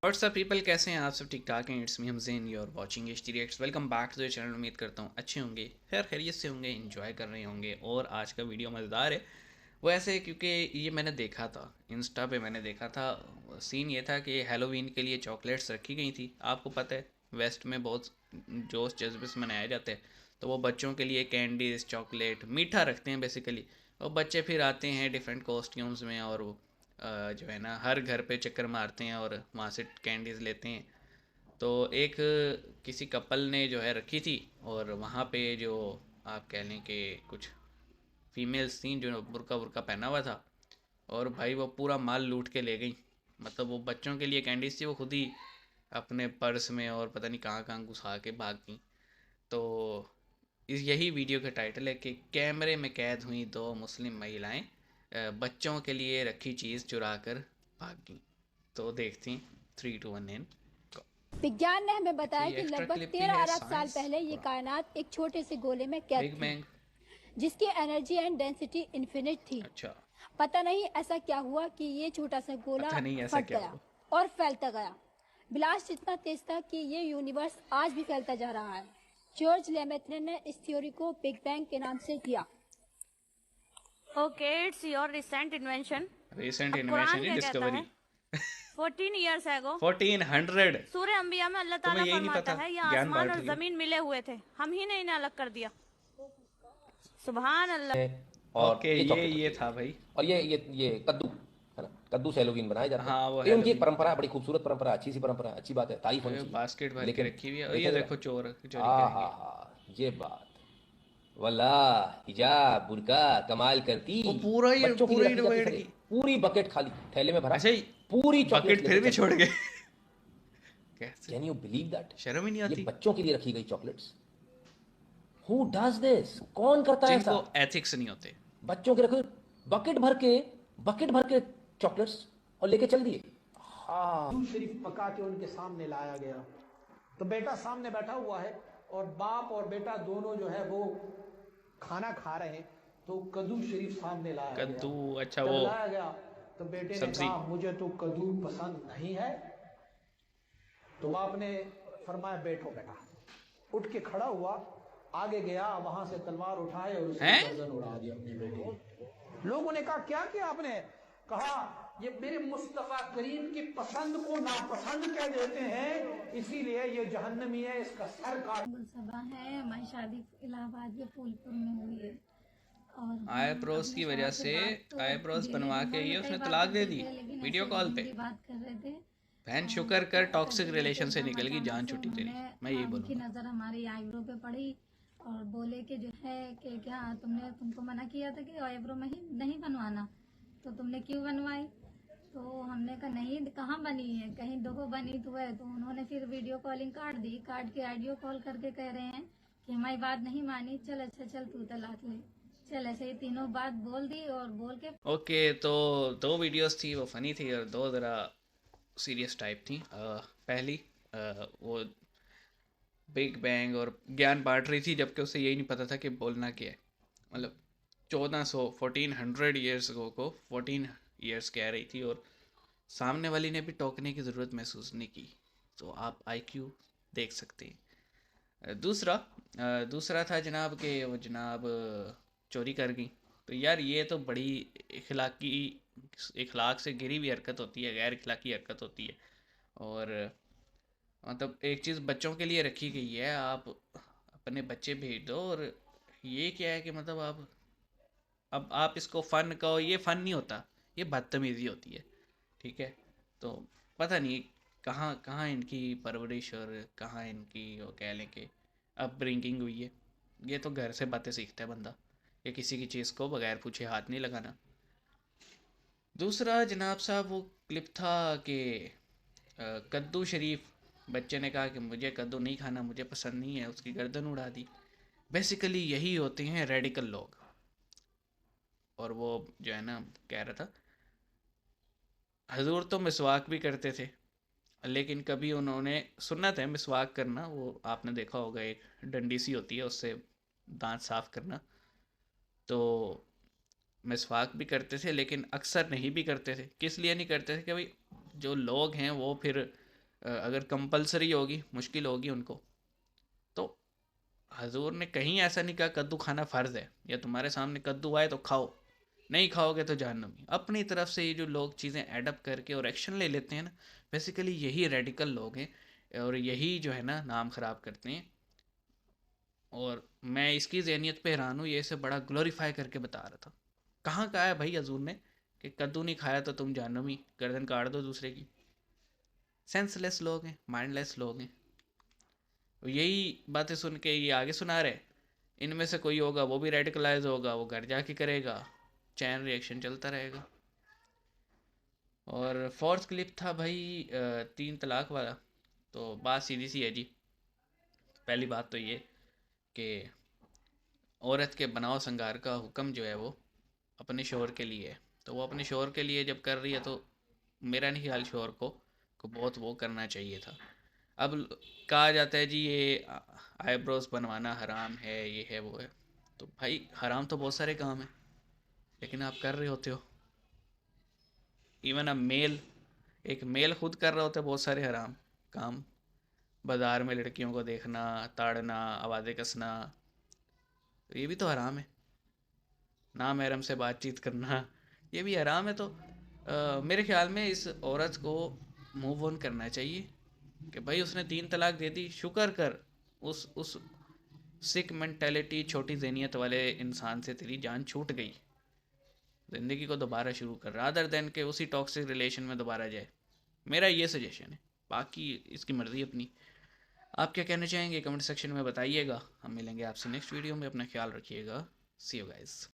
WhatsApp people, कैसे हैं आप सब? ठीक ठाक हैं? It's me Hamzain, you are watching HT reacts. Welcome back to the channel. उम्मीद करता हूँ अच्छे होंगे, खैर खैरियत से होंगे, एंजॉय कर रहे होंगे। और आज का वीडियो मज़ेदार है वो ऐसे, क्योंकि ये मैंने देखा था इंस्टा पे, मैंने देखा था। सीन ये था कि हैलोवीन के लिए चॉकलेट्स रखी गई थी। आपको पता है वेस्ट में बहुत जोश जज्बे से मनाया जाता है, तो वो बच्चों के लिए कैंडीज, चॉकलेट, मीठा रखते हैं बेसिकली। और बच्चे फिर आते हैं डिफरेंट कॉस्ट्यूम्स में और जो है ना हर घर पे चक्कर मारते हैं और वहाँ से कैंडीज़ लेते हैं। तो एक किसी कपल ने जो है रखी थी, और वहाँ पे जो आप कह लें कि कुछ फीमेल्स थी जो बुर्का बुर्का पहना हुआ था, और भाई वो पूरा माल लूट के ले गई। मतलब वो बच्चों के लिए कैंडीज थी, वो खुद ही अपने पर्स में और पता नहीं कहाँ कहाँ घुसा के भाग गई। तो इस यही वीडियो का टाइटल है कि कैमरे में कैद हुई दो मुस्लिम महिलाएं, बच्चों के लिए रखी चीज़ चुरा कर भाग गई। तो देखते हैं 3, 2, 1 एंड। विज्ञान ने हमें बताया कि एक्स्ट्रा लगभग क्लिप 13 है अरब साल साइंस, पहले ये कायनात एक छोटे से गोले में कैद बिग थी, बैंग। जिसकी एनर्जी एंड डेंसिटी इन्फिनिट थी। अच्छा, पता नहीं ऐसा क्या हुआ कि ये छोटा सा गोला पता नहीं ऐसा फट क्या गया हुआ। और फैलता गया। ब्लास्ट इतना तेज था कि ये यूनिवर्स आज भी फैलता जा रहा है। जॉर्ज लेमेत्रे ने इस थ्योरी को बिग बैंग के नाम से दिया। Okay, it's your recent invention. Recent अब इन्वेंशन कुरान है, क्या कहता डिस्कवरी। है? 14 years ago 1400। सूर्य अंबिया में अल्लाह ताला तुम्हें यही नहीं फरमाता पता? है, ये ज्ञान आसमान बांट और रही हो। जमीन मिले हुए थे, हम ही ने इन्हें अलग कर दिया। सुभान अल्लाह। और ओके, ये ये चॉकलेट था भाई। और ये कद्दू है ना, कद्दू से हैलोवीन बनाया जाता है। हाँ, वो ये उनकी एक हैलोवीन। परंपरा है, बड़ी खूबसूरत परंपरा, अच्छी सी परंपरा है, अच्छी बात है, तारीफ होनी चाहिए। बास्केट भर के लेकिन रखी हुई है, और ये देखा देखो चोर चोरी हाँ करेंगे। हाँ हाँ, ये बात वल्लाह, हिजाब बुर्का कमाल करती। वो पूरा ही बच्चों के लिए पूरी रखी जाती डिवाइड है, की। पूरी बकेट खाली थैले में भरा, अच्छा, पूरी चॉकलेट बकेट फिर भी छोड़ गए। कैसे? Can you believe that? शर्म ही नहीं ये आती बच्चों के लिए रखी गई चॉकलेट्स। Who does this? कौन करता है जिनको ऐसा? एथिक्स नहीं होते। बच्चों के रखे बकेट भर के चॉकलेट्स और लेके चल दिए। हाँ, शरीफ पका के उनके सामने लाया गया, तो बेटा सामने बैठा हुआ है और बाप और बेटा दोनों जो है वो खाना खा रहे हैं, तो कद्दू शरीफ सामने लाया कद्दू, गया। अच्छा, जब वो लाया गया तो बेटे ने सब्जी। कहा मुझे तो कद्दू पसंद नहीं है। तो बाप ने फरमाया बैठो बेटा। उठ के खड़ा हुआ, आगे गया, वहां से तलवार उठाए और उसकी गर्दन उड़ा दी अपने बेटे की। लोगों ने कहा क्या किया आपने? कहा ये मेरे मुस्तफा करीम की पसंद को नापसंद कह देते हैं, इसीलिए ये जहन्नमी है, इसका सर काट। सभा है, हमारी शादी इलाहाबाद के फूलपुर में हुई है और आईब्रोज की वजह से आईब्रोज बनवा के ये उसने तलाक दे दी वीडियो कॉल पे। बात कर रहे थे। बहन शुक्र कर टॉक्सिक रिलेशन से निकल गई, जान छुट्टी तेरी। मैं यही उनकी बोलूँगा। नजर हमारी आईब्रो पे पड़ी और बोले कि जो है कि क्या तुमको मना किया था कि आईब्रो में ही नहीं बनवाना, तो तुमने क्यों बनवाई? तो हमने कहा नहीं, कहाँ बनी है, कहीं दो बनी तो है। तो उन्होंने फिर वीडियो कॉलिंग काट दी, काट के ऑडियो कॉल करके कह रहे हैं कि हमारी बात नहीं मानी, चल अच्छा चल तू तलाक ले, चल। ऐसे ही तीनों बात बोल दी और बोल के ओके, तो 2 वीडियोस थी, वो फनी थी और 2 ज़रा सीरियस टाइप थी। पहली वो बिग बैंग और ज्ञान बांट रही थी, जबकि उसे यही नहीं पता था कि बोलना क्या है। मतलब 1400 ईयर्स को 14 ईयर्स कह रही थी, और सामने वाली ने भी टोकने की ज़रूरत महसूस नहीं की। तो आप आईक्यू देख सकते हैं। दूसरा था जनाब के वो जनाब चोरी कर गई। तो यार ये तो बड़ी इखलाक से गिरी हुई हरकत होती है, गैर इखलाकी हरकत होती है। और मतलब एक चीज़ बच्चों के लिए रखी गई है, आप अपने बच्चे भेज दो, और ये क्या है कि मतलब अब आप इसको फ़न कहो, ये फ़न नहीं होता, ये बदतमीज़ी होती है। ठीक है, तो पता नहीं कहाँ कहाँ इनकी परवरिश और कहाँ इनकी वो कह लें कि अपब्रिंगिंग हुई है। ये तो घर से बातें सीखता है बंदा, या किसी की चीज़ को बगैर पूछे हाथ नहीं लगाना। दूसरा जनाब साहब वो क्लिप था कि कद्दू शरीफ, बच्चे ने कहा कि मुझे कद्दू नहीं खाना, मुझे पसंद नहीं है, उसकी गर्दन उड़ा दी। बेसिकली यही होते हैं रेडिकल लोग। और वो जो है ना कह रहा था हजूर तो मिसवाक भी करते थे, लेकिन कभी उन्होंने सुन्नत है मिसवाक करना, वो आपने देखा होगा, एक डंडी सी होती है उससे दांत साफ करना। तो मिसवाक भी करते थे, लेकिन अक्सर नहीं भी करते थे। किस लिए नहीं करते थे कि भाई जो लोग हैं वो फिर अगर कंपलसरी होगी, मुश्किल होगी उनको, तो हजूर ने कहीं ऐसा नहीं कहा कद्दू खाना फ़र्ज़ है या तुम्हारे सामने कद्दू आए तो खाओ, नहीं खाओगे तो जहन्नमी। अपनी तरफ से ये जो लोग चीज़ें एडप्ट करके और एक्शन ले लेते हैं ना, बेसिकली यही रेडिकल लोग हैं और यही जो है ना नाम ख़राब करते हैं। और मैं इसकी जहनीत पे हैरान हूँ, ये इसे बड़ा ग्लोरीफाई करके बता रहा था। कहाँ कहा है भाई हजूर ने कि कद्दू नहीं खाया तो तुम जहन्नमी, गर्दन काट दो दूसरे की। सेंसलेस लोग हैं, माइंडलेस लोग हैं। यही बातें सुन के ये आगे सुना रहे, इनमें से कोई होगा वो भी रेडिकलाइज होगा, वो घर जाके करेगा, चैन रिएक्शन चलता रहेगा। और फोर्थ क्लिप था भाई 3 तलाक वाला। तो बात सीधी सी है जी। पहली बात तो ये कि औरत के बनाव संगार का हुक्म जो है वो अपने शोहर के लिए है। तो वो अपने शोहर के लिए जब कर रही है तो मेरा नहीं ख्याल शोहर को बहुत वो करना चाहिए था। अब कहा जाता है जी ये आईब्रोज बनवाना हराम है, ये है वो है। तो भाई हराम तो बहुत सारे काम हैं, लेकिन आप कर रहे होते हो। इवन एक मेल खुद कर रहा होता है बहुत सारे हराम काम। बाज़ार में लड़कियों को देखना, ताड़ना, आवाज़ें कसना, तो ये भी तो हराम है। ना महरम से बातचीत करना, ये भी हराम है। तो मेरे ख्याल में इस औरत को मूव ऑन करना चाहिए कि भाई उसने 3 तलाक दे दी, शुक्र कर उस सिक मेंटेलिटी, छोटी जहनियत वाले इंसान से तेरी जान छूट गई। ज़िंदगी को दोबारा शुरू कर, रादर देन के उसी टॉक्सिक रिलेशन में दोबारा जाए। मेरा ये सजेशन है, बाकी इसकी मर्ज़ी अपनी। आप क्या कहना चाहेंगे कमेंट सेक्शन में बताइएगा। हम मिलेंगे आपसे नेक्स्ट वीडियो में, अपना ख्याल रखिएगा। सी यू गाइस।